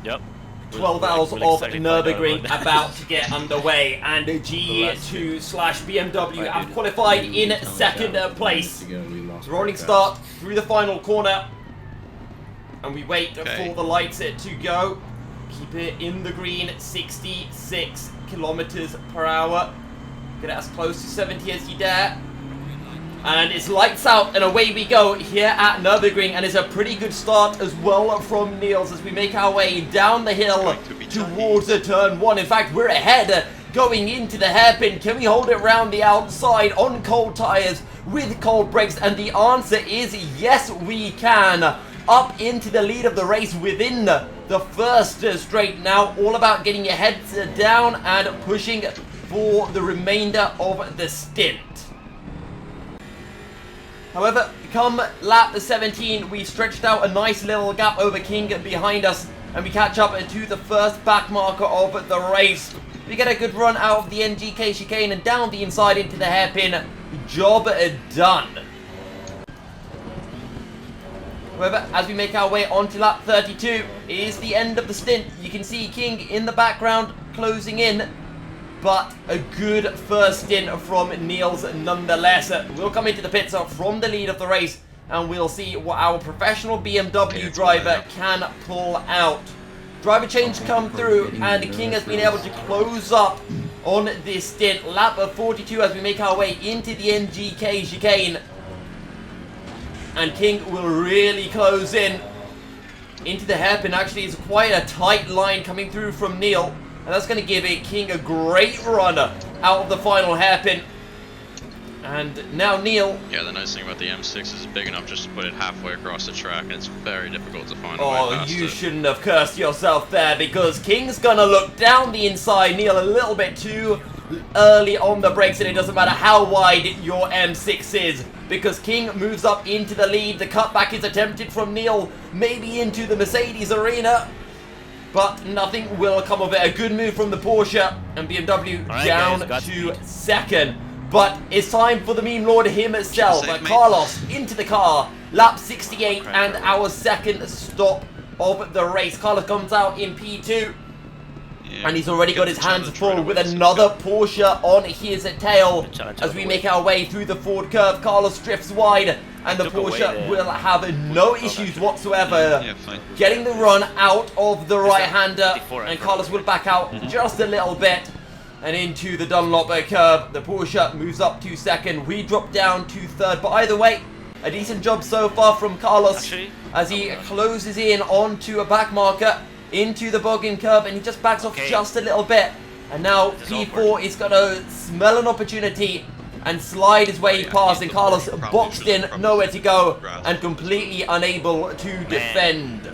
Yep. 12 hours of Nürburgring about to get underway, and G2/BMW have qualified in second place. Rolling start through the final corner, and we wait for the lights to go. Keep it in the green, 66 kilometers per hour. Get it as close to 70 as you dare. And it's lights out and away we go here at Nürburgring, and it's a pretty good start as well from Niels as we make our way down the hill towards the turn 1. In fact, we're ahead going into the hairpin. Can we hold it round the outside on cold tyres with cold brakes? And the answer is yes, we can. Up into the lead of the race within the first straight now. All about getting your heads down and pushing for the remainder of the stint. However, come lap 17, we stretched out a nice little gap over King behind us, and we catch up to the first back marker of the race. We get a good run out of the NGK chicane and down the inside into the hairpin. Job done. However, as we make our way onto lap 32, is the end of the stint. You can see King in the background closing in, but a good first stint from Niels nonetheless. We'll come into the pits from the lead of the race, and we'll see what our professional BMW driver can pull out. Driver change come through, and King has been able to close up on this stint. Lap of 42 as we make our way into the NGK chicane. And King will really close in into the hairpin. Actually, it's quite a tight line coming through from Neil. And that's going to give King a great run out of the final hairpin. And now Neil. Yeah, the nice thing about the M6 is it's big enough just to put it halfway across the track, and it's very difficult to find a way past you it. shouldn't have cursed yourself there, because King's going to look down the inside. Neil a little bit too early on the brakes, and it doesn't matter how wide your M6 is, because King moves up into the lead. The cutback is attempted from Neil, maybe into the Mercedes arena, but nothing will come of it. A good move from the Porsche, and BMW down to second. But it's time for the meme lord himself, Carlos, into the car. Lap 68 and our second stop of the race. Carlos comes out in P2. And he's already got his hands full with another Porsche on his tail. As we make our way through the forward curve, Carlos drifts wide, and the Porsche will have no issues whatsoever getting the run out of the right-hander. And Carlos will back out just a little bit and into the Dunlop curve. The Porsche moves up to second. We drop down to third. But either way, a decent job so far from Carlos as he closes in onto a back marker into the boggin curve, and he just backs off just a little bit. And now P4 is going to smell an opportunity and slide his way past, and Carlos boxed in, nowhere to go, and completely unable to defend.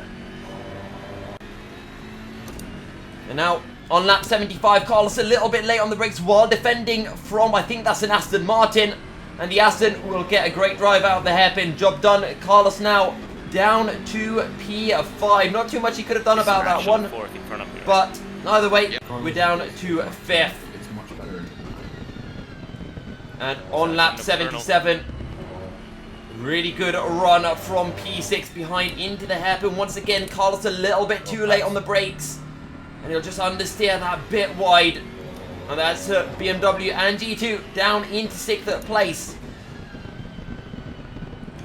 And now on lap 75, Carlos a little bit late on the brakes while defending from, I think that's an Aston Martin, and the Aston will get a great drive out of the hairpin. Job done. Carlos now down to P5. Not too much he could have done about that one, but either way, we're down to 5th. And on lap 77, really good run from P6 behind into the hairpin. Once again, Carlos a little bit too late on the brakes, and he'll just understeer that bit wide. And that's BMW and G2 down into 6th place.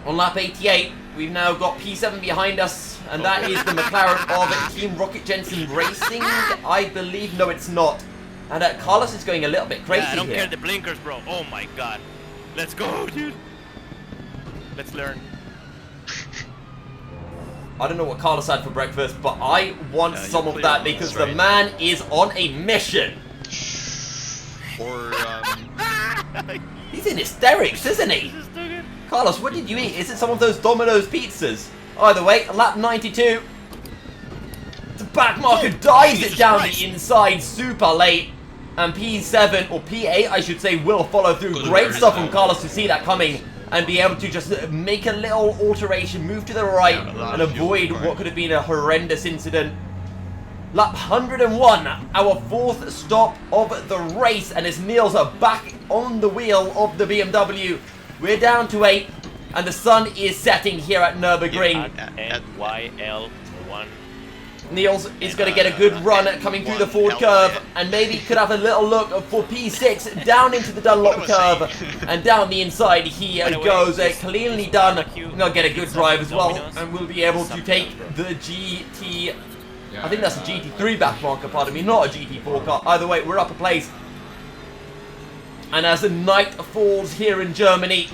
On lap 88, we've now got P7 behind us, and that is the McLaren of Team Rocket Jensen Racing, I believe. No, it's not. And Carlos is going a little bit crazy here. I don't care the blinkers, bro. Oh my god. Let's go, dude. Let's learn. I don't know what Carlos had for breakfast, but I want some of that, because the man is on a mission. Or, He's in hysterics, isn't he? Carlos, what did you eat? Is it some of those Domino's pizzas? Either way, lap 92. The back marker dives it down the inside super late. And P7, or P8 I should say, will follow through. Great stuff from Carlos to see that coming and be able to just make a little alteration, move to the right, and avoid what could have been a horrendous incident. Lap 101, our 4th stop of the race, and as Niels are back on the wheel of the BMW. We're down to 8, and the sun is setting here at Nürburgring. NYL1. Niels is going to get a good run coming through the forward curve, and maybe could have a little look for P6 down into the Dunlop curve, and down the inside he goes. Cleanly done. He'll get a good drive as well, and we'll be able to take the GT. I think that's a GT3 back marker, pardon me, not a GT4 car. Either way, we're up a place. And as the night falls here in Germany,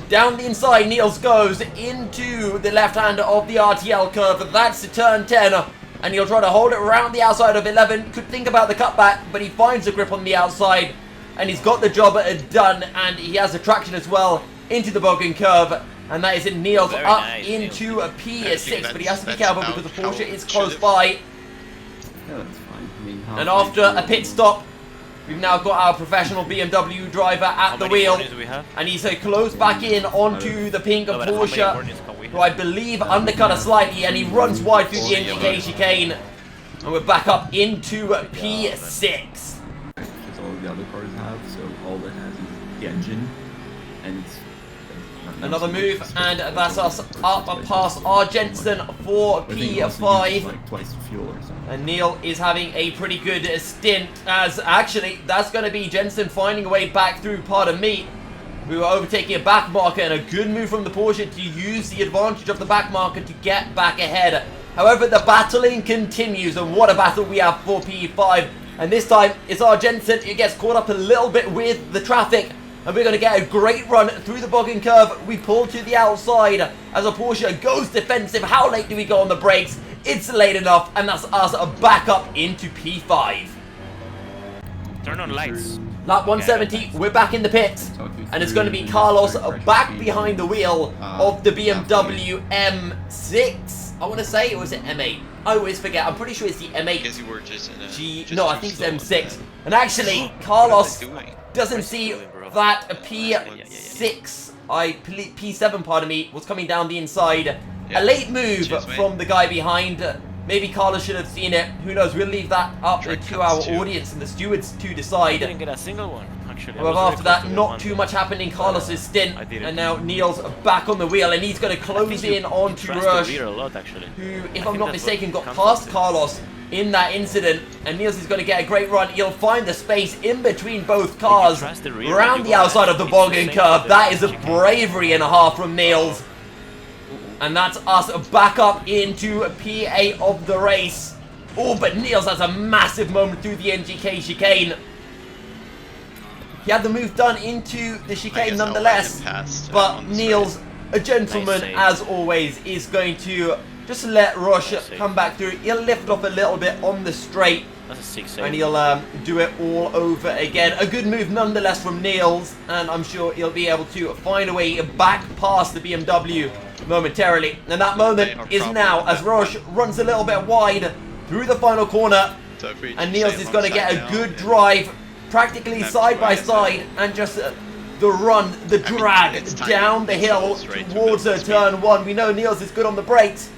down the inside, Niels goes into the left hand of the RTL curve. That's the turn 10. And he'll try to hold it around the outside of 11. Could think about the cutback, but he finds a grip on the outside. And he's got the job done. And he has the traction as well into the Bogen curve. And that is it, Niels up into a P6. But he has to be careful because the Porsche is close by. Yeah, that's fine. I mean, And after a pit stop, we've now got our professional BMW driver at the wheel. And he's close back in onto the pink Porsche, who I believe undercut us slightly, and he runs wide through the NGK chicane. And we're back up into P6. Because all the other cars have, so all it has is the engine, and it's Another move, and that's us up past our Jensen for P5. Like twice the fuel or something. And Neil is having a pretty good stint, as actually that's going to be Jensen finding a way back through, pardon me. We were overtaking a back marker, and a good move from the Porsche to use the advantage of the back marker to get back ahead. However, the battling continues, and what a battle we have for P5. And this time, it's our Jensen. It gets caught up a little bit with the traffic. And we're going to get a great run through the bogging curve. We pull to the outside as a Porsche goes defensive. How late do we go on the brakes? It's late enough, and that's us back up into P5. Turn on lights. Lap 170, we're back in the pits. And it's going to be Carlos back behind the wheel of the BMW M6. I want to say, or was it M8? I always forget. I'm pretty sure it's the M8. No, I think it's M6. And actually, Carlos doesn't see that P6, P7, pardon me, was coming down the inside. A late move from the guy behind. Maybe Carlos should have seen it. Who knows? We'll leave that up to our audience and the stewards to decide. Didn't get a single one, actually. However, after that, not too much happened in Carlos's stint. And now Neil's back on the wheel, and he's going to close in onto Rush, who, if I'm not mistaken, got past Carlos in that incident. And Niels is going to get a great run. He'll find the space in between both cars around the outside of the bogging curve. That is a bravery and a half from Niels. And that's us back up into P8 of the race. Oh, but Niels has a massive moment through the NGK chicane. He had the move done into the chicane nonetheless. But Niels, a gentleman as always, is going to just let Rush come back through. He'll lift off a little bit on the straight. And he'll do it all over again. A good move nonetheless from Niels. And I'm sure he'll be able to find a way back past the BMW momentarily. And that moment is now as Rush runs a little bit wide through the final corner. And Niels is going to get a good drive, practically side by side, and just the run, the drag down the hill towards turn 1. We know Niels is good on the brakes.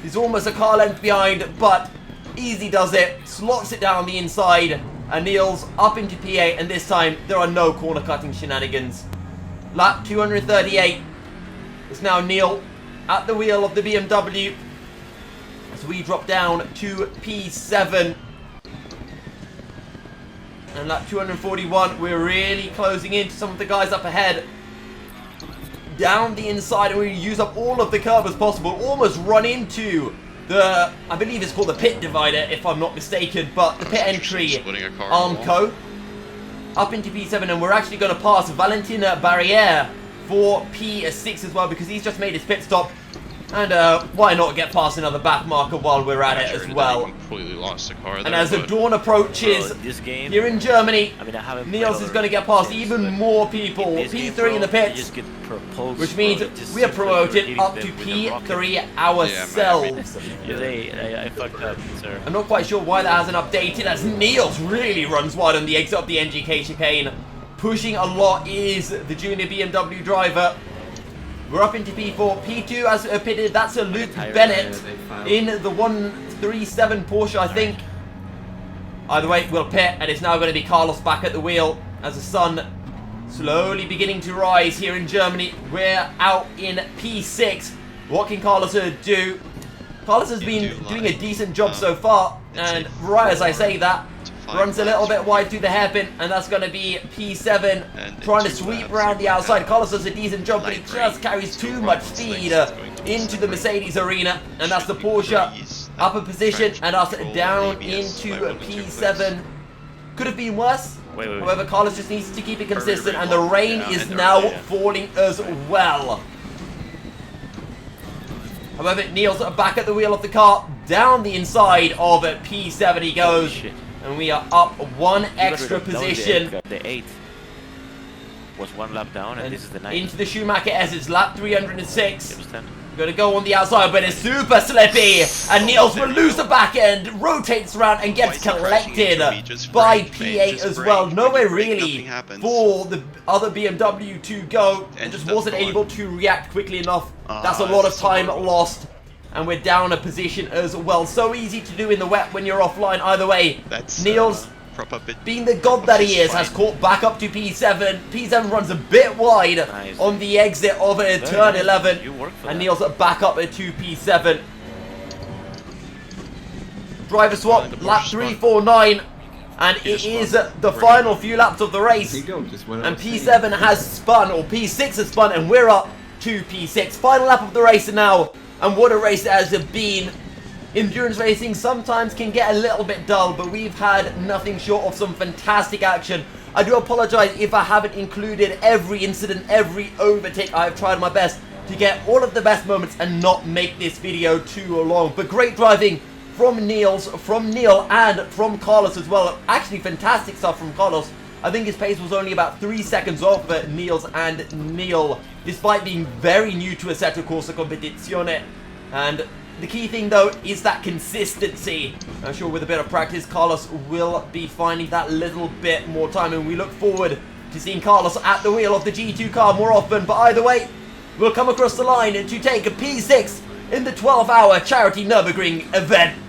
He's almost a car length behind, but easy does it, slots it down the inside, and Niels up into P8, and this time there are no corner cutting shenanigans. Lap 238. It's now Neil at the wheel of the BMW as we drop down to P7. And lap 241, we're really closing into some of the guys up ahead. Down the inside, and we use up all of the curve as possible. Almost run into the, I believe it's called the pit divider, if I'm not mistaken, but the pit entry Armco. Up into P7, and we're actually going to pass Valentin Barriere for P6 as well, because he's just made his pit stop. And why not get past another back marker while we're at it as well. Completely lost the car there, and as the dawn approaches here in Germany, Niels is going to get past even more people. P3 in the pits, which means we are promoted up to P3 ourselves. I fucked up, sir. I'm not quite sure why that hasn't updated, as Niels really runs wide on the exit of the NGK chicane. Pushing a lot is the junior BMW driver. We're up into P4. P2 as pitted, that's a Luke Bennett in the 137 Porsche, I think. Either way, we'll pit, and it's now going to be Carlos back at the wheel as the sun slowly beginning to rise here in Germany. We're out in P6. What can Carlos do? Carlos has been doing a decent job so far, and right as I say that, runs a little bit wide through the hairpin, and that's going to be P7 trying to sweep around the outside. Carlos does a decent job, but he just carries too much speed into the Mercedes arena, and that's the Porsche up a position and us down into P7. Could have been worse. However, Carlos just needs to keep it consistent, and the rain is now falling as well. However, Neil's back at the wheel of the car, down the inside of P7 he goes. And we are up one extra position. The 8th was 1 lap down, and this is the 9th. Into the Schumacher S, it's lap 306. You understand? We're going to go on the outside, but it's super slippy. And Niels will lose the back end, rotates around, and gets collected by PA as well. Nowhere really for the other BMW to go. And just wasn't able to react quickly enough. That's a lot of time lost. And we're down a position as well. So easy to do in the wet when you're offline. Either way, Niels, being the god that he is, has caught back up to P7. P7 runs a bit wide on the exit of turn 11. And Niels back up to P7. Driver swap, lap 349. And it is the final few laps of the race. And P7 has spun, or P6 has spun, and we're up to P6. Final lap of the race now. And what a race it has been. Endurance racing sometimes can get a little bit dull, but we've had nothing short of some fantastic action. I do apologize if I haven't included every incident, every overtake. I've tried my best to get all of the best moments and not make this video too long. But great driving from Neil, and from Carlos as well. Actually, fantastic stuff from Carlos. I think his pace was only about 3 seconds off Niels and Neil, despite being very new to Assetto Corsa Competizione. And the key thing, though, is that consistency. I'm sure with a bit of practice, Carlos will be finding that little bit more time, and we look forward to seeing Carlos at the wheel of the G2 car more often. But either way, we'll come across the line to take a P6 in the 12-hour charity Nürburgring event.